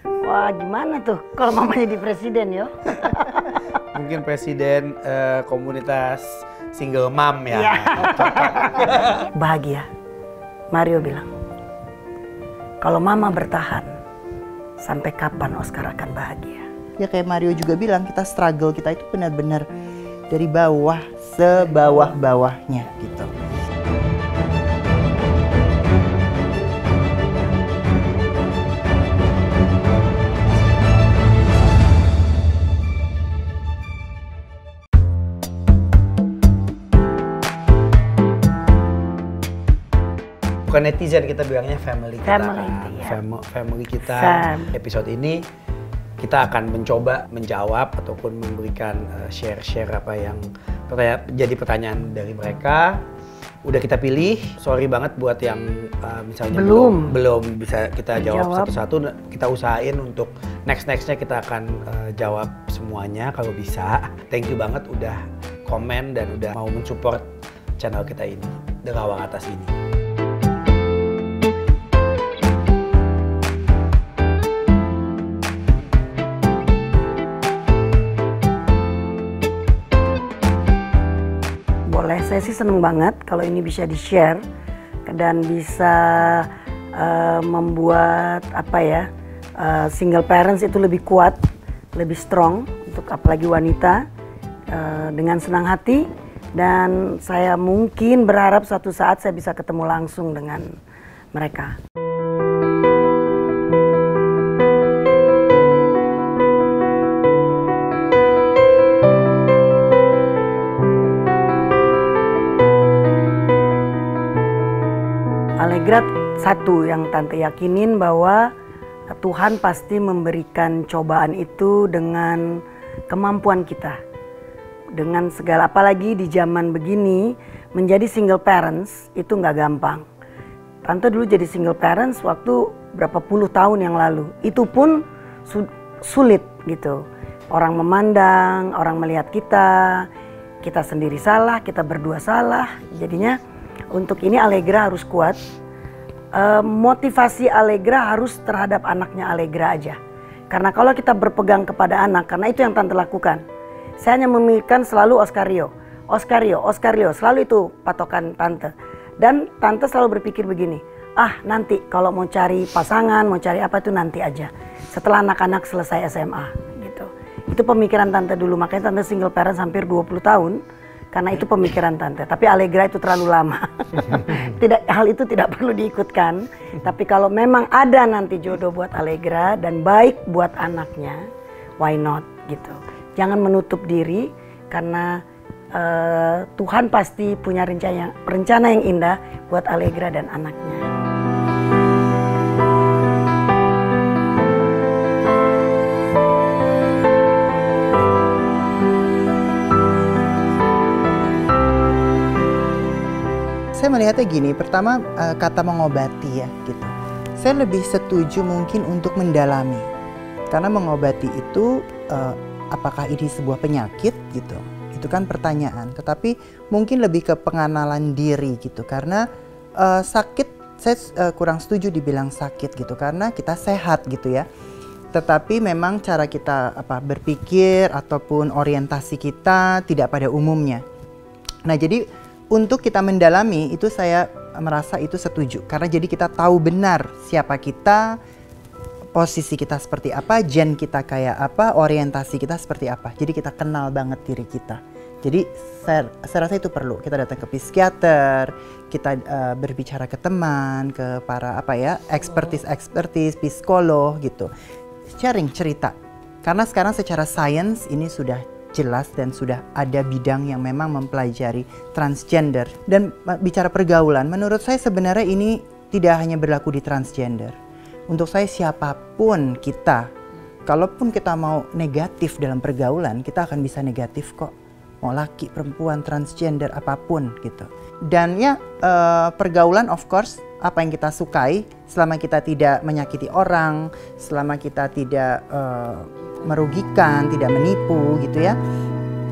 Wah, gimana tuh kalau mama jadi presiden yo? Mungkin presiden komunitas single mom ya. Iya. Bahagia. Mario bilang, kalau mama bertahan, sampai kapan Oscar akan bahagia? Ya kayak Mario juga bilang, kita struggle, kita itu benar-benar dari bawah sebawah-bawahnya gitu. Bukan netizen, kita bilangnya family kita. Family kita. Episode ini kita akan mencoba menjawab ataupun memberikan share apa yang jadi pertanyaan dari mereka. Udah kita pilih, sorry banget buat yang misalnya belum bisa kita jawab satu-satu. Kita usahain untuk nextnya kita akan jawab semuanya kalau bisa. Thank you banget udah komen dan udah mau mensupport channel kita ini, The Lawang Atas ini. Saya sih seneng banget kalau ini bisa di-share dan bisa membuat single parents itu lebih kuat, lebih strong untuk apalagi wanita dengan senang hati, dan saya mungkin berharap suatu saat saya bisa ketemu langsung dengan mereka. Allegra satu yang Tante yakinin bahwa Tuhan pasti memberikan cobaan itu dengan kemampuan kita. Dengan segala, apalagi di zaman begini, menjadi single parents itu nggak gampang. Tante dulu jadi single parents waktu berapa puluh tahun yang lalu. Itu pun sulit gitu. Orang memandang, orang melihat kita sendiri salah, kita berdua salah. Jadinya untuk ini Allegra harus kuat. Motivasi Allegra harus terhadap anaknya Allegra aja. Karena kalau kita berpegang kepada anak, karena itu yang Tante lakukan. Saya hanya memikirkan selalu Oscario, selalu itu patokan Tante. Dan Tante selalu berpikir begini, nanti kalau mau cari pasangan, mau cari apa itu nanti aja. Setelah anak-anak selesai SMA gitu. Itu pemikiran Tante dulu, makanya Tante single parent hampir 20 tahun. Karena itu pemikiran Tante, tapi Allegra itu terlalu lama. Hal itu tidak perlu diikutkan. Tapi kalau memang ada nanti jodoh buat Allegra dan baik buat anaknya, why not gitu. Jangan menutup diri karena Tuhan pasti punya rencana yang indah buat Allegra dan anaknya. Saya melihatnya gini, pertama kata mengobati ya gitu. Saya lebih setuju mungkin untuk mendalami. Karena mengobati itu apakah ini sebuah penyakit gitu. Itu kan pertanyaan. Tetapi mungkin lebih ke pengenalan diri gitu. Karena sakit, saya kurang setuju dibilang sakit gitu. Karena kita sehat gitu ya. Tetapi memang cara kita berpikir ataupun orientasi kita tidak pada umumnya. Nah jadi untuk kita mendalami itu saya merasa itu setuju. Karena jadi kita tahu benar siapa kita, posisi kita seperti apa, gen kita kayak apa, orientasi kita seperti apa. Jadi kita kenal banget diri kita. Jadi saya rasa itu perlu. Kita datang ke psikiater, kita berbicara ke teman, ke para expertise, psikolog gitu. Sharing cerita. Karena sekarang secara sains ini sudah jelas dan sudah ada bidang yang memang mempelajari transgender. Dan bicara pergaulan, menurut saya sebenarnya ini tidak hanya berlaku di transgender. Untuk saya siapapun kita, kalaupun kita mau negatif dalam pergaulan, kita akan bisa negatif kok. Mau laki, perempuan, transgender, apapun gitu. Dan ya pergaulan of course, apa yang kita sukai, selama kita tidak menyakiti orang, selama kita tidak merugikan, tidak menipu gitu ya.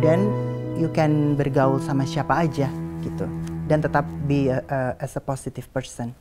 Dan you can bergaul sama siapa aja gitu. Dan tetap be as a positive person.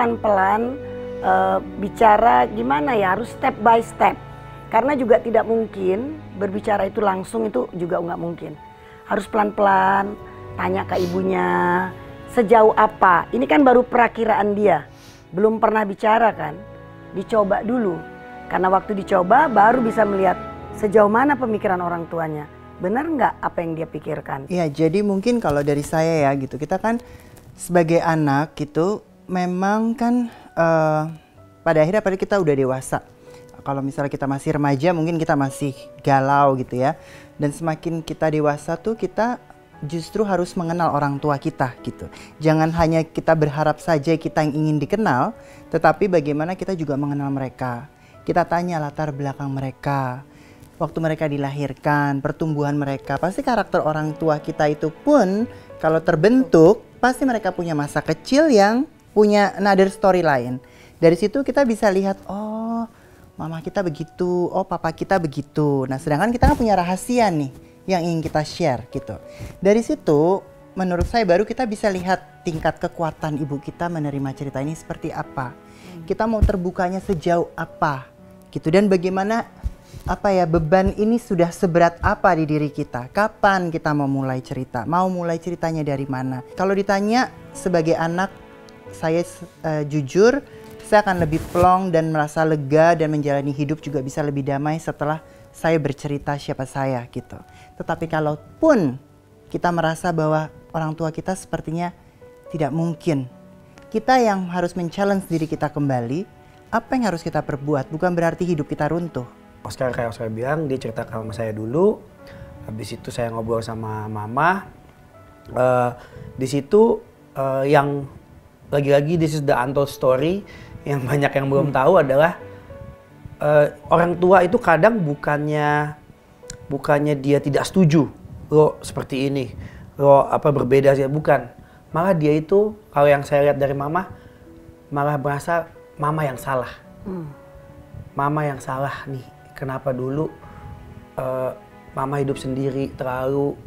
pelan-pelan bicara gimana ya, harus step by step. Karena juga tidak mungkin berbicara itu langsung, itu juga nggak mungkin. Harus pelan-pelan, tanya ke ibunya sejauh apa. Ini kan baru perakiraan dia, belum pernah bicara kan. Dicoba dulu, karena waktu dicoba baru bisa melihat sejauh mana pemikiran orang tuanya. Benar nggak apa yang dia pikirkan? Ya, jadi mungkin kalau dari saya ya gitu, kita kan sebagai anak gitu, memang kan pada akhirnya kita udah dewasa. Kalau misalnya kita masih remaja mungkin kita masih galau gitu ya. Dan semakin kita dewasa tuh kita justru harus mengenal orang tua kita gitu. Jangan hanya kita berharap saja kita yang ingin dikenal, tetapi bagaimana kita juga mengenal mereka. Kita tanya latar belakang mereka, waktu mereka dilahirkan, pertumbuhan mereka. Pasti karakter orang tua kita itu pun kalau terbentuk, pasti mereka punya masa kecil yang punya another story lain. Dari situ kita bisa lihat, oh mama kita begitu, oh papa kita begitu. Nah sedangkan kita kan punya rahasia nih yang ingin kita share gitu. Dari situ menurut saya baru kita bisa lihat tingkat kekuatan ibu kita menerima cerita ini seperti apa. Kita mau terbukanya sejauh apa gitu, dan bagaimana beban ini sudah seberat apa di diri kita. Kapan kita mau mulai cerita, mau mulai ceritanya dari mana. Kalau ditanya sebagai anak, saya jujur, saya akan lebih plong dan merasa lega dan menjalani hidup juga bisa lebih damai setelah saya bercerita siapa saya gitu. Tetapi kalaupun kita merasa bahwa orang tua kita sepertinya tidak mungkin, kita yang harus men-challenge diri kita kembali, apa yang harus kita perbuat, bukan berarti hidup kita runtuh. Kayak Oscar bilang, dia cerita sama saya dulu, habis itu saya ngobrol sama mama. Di situ yang lagi-lagi this is the untold story, yang banyak yang belum tahu adalah orang tua itu kadang bukannya dia tidak setuju lo seperti ini, lo berbeda sih, bukan. Malah dia itu, kalau yang saya lihat dari mama, malah merasa mama yang salah. Mama yang salah nih, kenapa dulu mama hidup sendiri, terlalu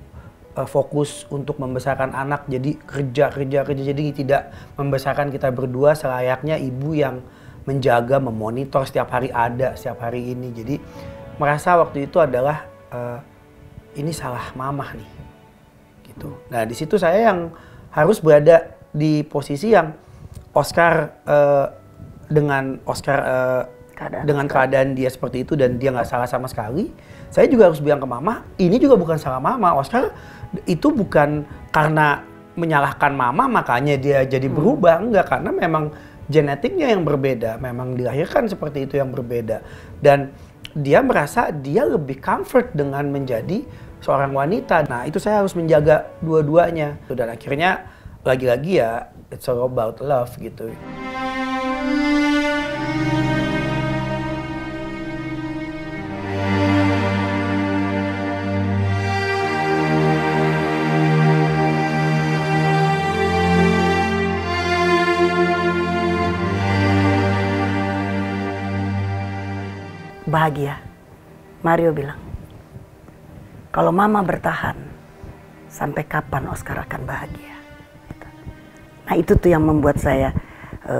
fokus untuk membesarkan anak, jadi kerja, jadi tidak membesarkan kita berdua selayaknya ibu yang menjaga, memonitor setiap hari ini. Jadi merasa waktu itu adalah ini salah mama nih, gitu. Nah di situ saya yang harus berada di posisi yang Oscar dengan keadaan dia seperti itu dan dia nggak salah sama sekali. Saya juga harus bilang ke mama, ini juga bukan salah mama. Oscar itu bukan karena menyalahkan mama makanya dia jadi berubah, enggak, karena memang genetiknya yang berbeda, memang dilahirkan seperti itu yang berbeda. Dan dia merasa dia lebih comfort dengan menjadi seorang wanita. Nah itu saya harus menjaga dua-duanya. Dan akhirnya lagi-lagi ya it's all about love gitu. Bahagia. Mario bilang, kalau mama bertahan, sampai kapan Oscar akan bahagia? Nah itu tuh yang membuat saya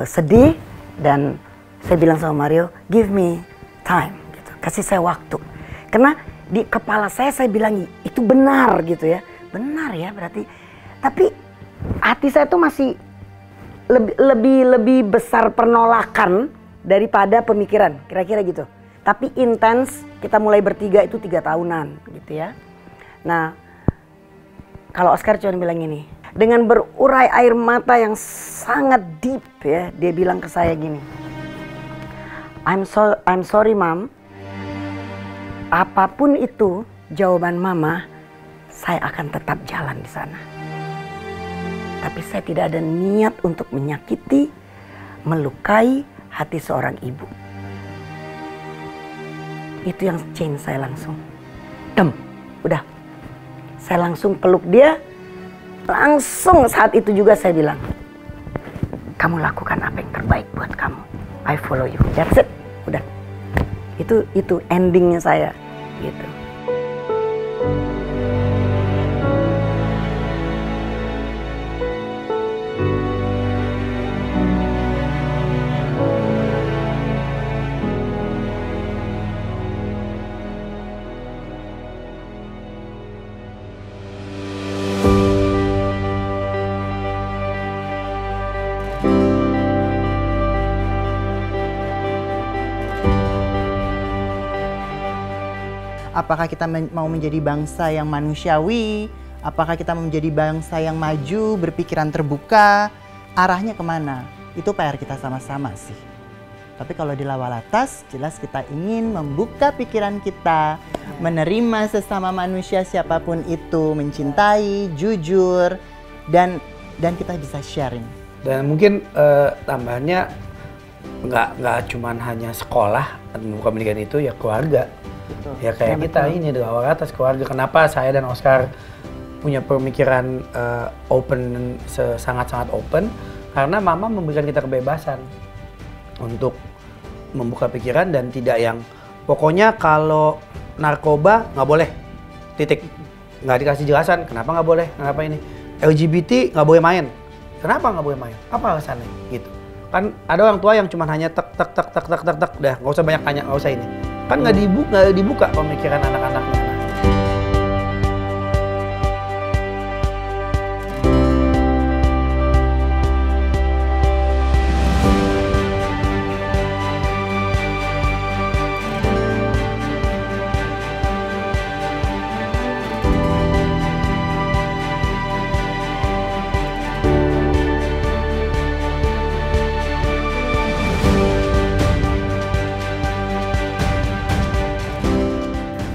sedih, dan saya bilang sama Mario, give me time, gitu. Kasih saya waktu. Karena di kepala saya bilang itu benar gitu ya, benar ya berarti. Tapi hati saya tuh masih lebih besar penolakan daripada pemikiran, kira-kira gitu. Tapi intens, kita mulai bertiga itu 3 tahunan gitu ya. Nah, kalau Oscar cuma bilang ini, dengan berurai air mata yang sangat deep ya, dia bilang ke saya gini, I'm sorry mom, apapun itu jawaban mama, saya akan tetap jalan di sana. Tapi saya tidak ada niat untuk menyakiti, melukai hati seorang ibu. Itu yang change saya langsung. Udah. Saya langsung peluk dia. Langsung saat itu juga saya bilang, kamu lakukan apa yang terbaik buat kamu. I follow you. That's it. Udah. Itu endingnya saya. Gitu. Apakah kita mau menjadi bangsa yang manusiawi? Apakah kita mau menjadi bangsa yang maju, berpikiran terbuka? Arahnya kemana? Itu PR kita sama-sama sih. Tapi kalau di Lawalatas, jelas kita ingin membuka pikiran kita, menerima sesama manusia siapapun itu, mencintai, jujur, dan kita bisa sharing. Dan mungkin tambahannya nggak cuman hanya sekolah membuka pendidikan itu, ya keluarga. Betul. Ya kayak kita ini di Lawalatas keluarga. Kenapa saya dan Oscar punya pemikiran open, sangat-sangat open? Karena Mama memberikan kita kebebasan untuk membuka pikiran dan tidak yang pokoknya kalau narkoba nggak boleh, titik, nggak dikasih jelasan kenapa nggak boleh, kenapa ini LGBT nggak boleh main, kenapa nggak boleh main, apa alasannya gitu kan. Ada orang tua yang cuma hanya tek dah, nggak usah banyak tanya, nggak usah ini kan, nggak dibuka pemikiran anak-anaknya.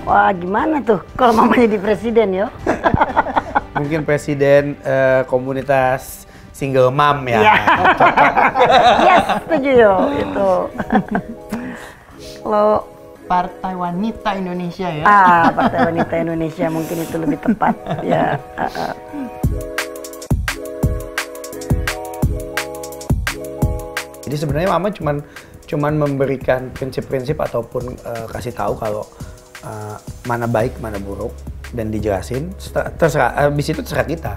Wah, gimana tuh kalau Mama jadi presiden, yo? Mungkin presiden komunitas single mom ya. Yes, setuju yo itu. Kalau Partai Wanita Indonesia ya? Partai Wanita Indonesia mungkin itu lebih tepat ya. Jadi sebenarnya Mama cuman memberikan prinsip-prinsip ataupun kasih tahu kalau mana baik, mana buruk, dan dijelasin. Terserah, habis itu terserah kita.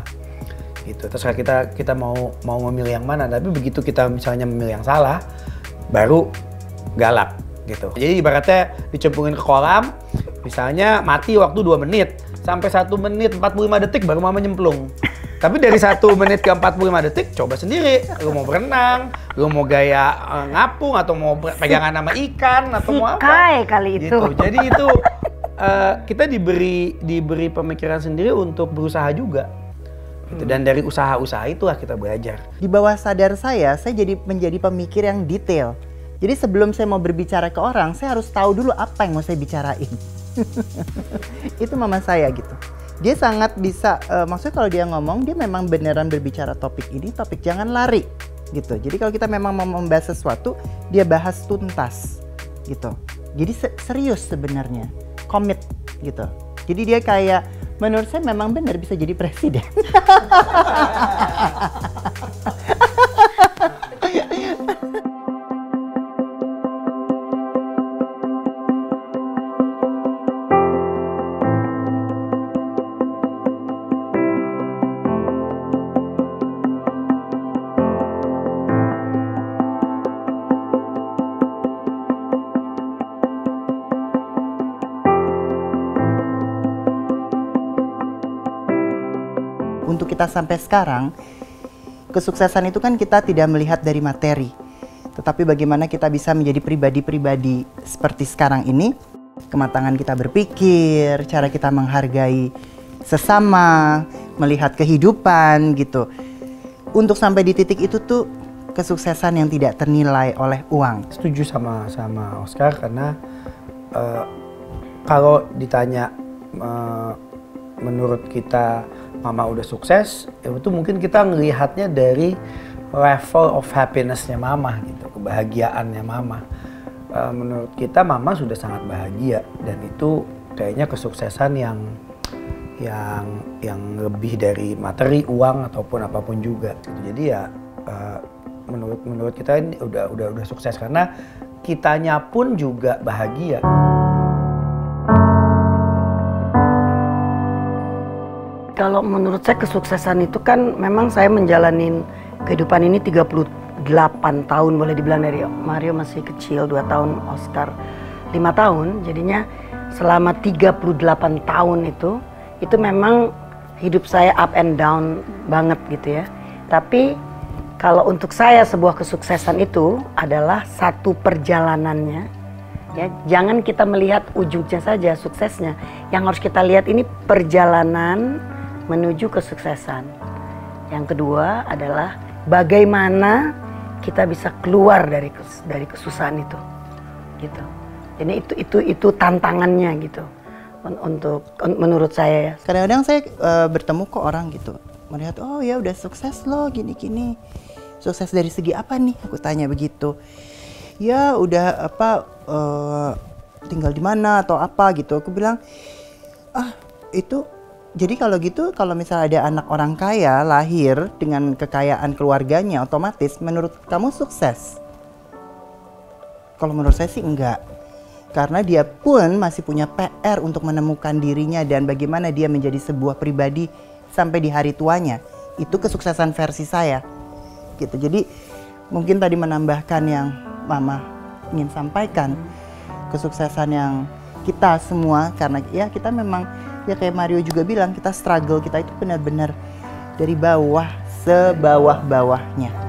Gitu, terserah kita mau memilih yang mana. Tapi begitu kita misalnya memilih yang salah, baru galak gitu. Jadi ibaratnya dicemplungin ke kolam, misalnya mati waktu 2 menit, sampai 1 menit 45 detik baru Mama nyemplung. Tapi dari 1 menit ke 45 detik, coba sendiri. Lu mau berenang, lu mau gaya ngapung, atau mau pegangan sama ikan, atau mau apa. Sikai kali itu. Gitu. Jadi itu kita diberi pemikiran sendiri untuk berusaha juga. Gitu. Dan dari usaha-usaha itulah kita belajar. Di bawah sadar saya menjadi pemikir yang detail. Jadi sebelum saya mau berbicara ke orang, saya harus tahu dulu apa yang mau saya bicarain. Itu mama saya gitu. Dia sangat bisa, maksudnya kalau dia ngomong, dia memang beneran berbicara topik ini, topik jangan lari gitu. Jadi kalau kita memang mau membahas sesuatu, dia bahas tuntas gitu. Jadi serius sebenarnya, komit gitu. Jadi dia kayak, menurut saya memang benar bisa jadi presiden. Untuk kita sampai sekarang, kesuksesan itu kan kita tidak melihat dari materi, tetapi bagaimana kita bisa menjadi pribadi-pribadi seperti sekarang ini, kematangan kita berpikir, cara kita menghargai sesama, melihat kehidupan gitu. Untuk sampai di titik itu tuh kesuksesan yang tidak ternilai oleh uang. Setuju sama Oscar karena kalau ditanya menurut kita Mama udah sukses, itu mungkin kita ngelihatnya dari level of happiness-nya Mama gitu, kebahagiaannya Mama. Menurut kita Mama sudah sangat bahagia dan itu kayaknya kesuksesan yang lebih dari materi, uang ataupun apapun juga. Gitu. Jadi ya menurut kita ini udah sukses karena kitanya pun juga bahagia. Kalau menurut saya kesuksesan itu kan memang saya menjalanin kehidupan ini 38 tahun boleh dibilang, dari Mario masih kecil 2 tahun, Oscar 5 tahun. Jadinya selama 38 tahun itu memang hidup saya up and down banget gitu ya. Tapi kalau untuk saya sebuah kesuksesan itu adalah satu perjalanannya Ya, jangan kita melihat ujungnya saja, suksesnya. Yang harus kita lihat ini perjalanan menuju kesuksesan. Yang kedua adalah bagaimana kita bisa keluar dari kesusahan itu, gitu. Jadi itu tantangannya gitu, untuk menurut saya ya. Kadang-kadang saya bertemu ke orang gitu, melihat oh ya udah sukses loh gini-gini. Sukses dari segi apa nih? Aku tanya begitu. Ya udah apa tinggal di mana atau apa gitu. Aku bilang itu jadi kalau gitu, kalau misalnya ada anak orang kaya lahir dengan kekayaan keluarganya, otomatis menurut kamu sukses? Kalau menurut saya sih enggak, karena dia pun masih punya PR untuk menemukan dirinya dan bagaimana dia menjadi sebuah pribadi sampai di hari tuanya. Itu kesuksesan versi saya gitu. Jadi mungkin tadi menambahkan yang Mama ingin sampaikan, kesuksesan yang kita semua, karena ya kita memang ya kayak Mario juga bilang, kita struggle, kita itu benar-benar dari bawah sebawah-bawahnya.